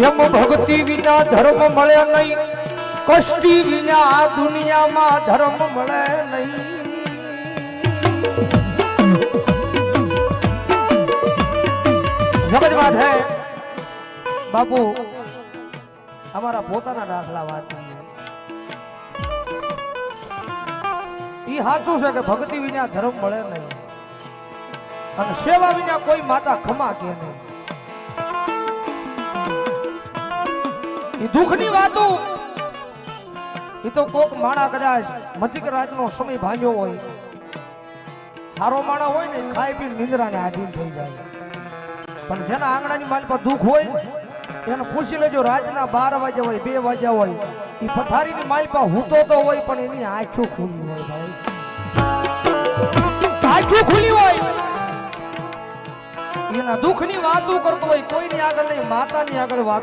એમ ભક્તિ વિના ધર્મ મળે નહીં, કષ્ટી વિના આ દુનિયામાં ધર્મ મળે નહીં. જગત વાત હે બાપુ, અમારા પોતાના દાખલા વાત એ સાચું છે કે ભક્તિ વિના ધર્મ મળે નહીં અને સેવા વિના કોઈ માતા ખમા કે નહીં. એ દુઃખની વાતો એ તો કોક માણા કદાચ મધિક રાતનો સમય ભાંગ્યો હોય, સારો માણા હોય ને ખાઈ પી નિંદ્રાને આધીન થઈ જાય. પણ જેના આંગણાની માલ પર દુઃખ હોય એને પૂછી લેજો, રાતના 12 વાગ્યા હોય 2 વાગ્યા હોય, એ પથારીની માલ પર હૂતો તો હોય પણ એની આંખો ખુલી હોય. ભાઈ આંખો ખુલી હોય, એના દુઃખની વાતો કરતો હોય, કોઈની આગળ નહીં માતાની આગળ વાતો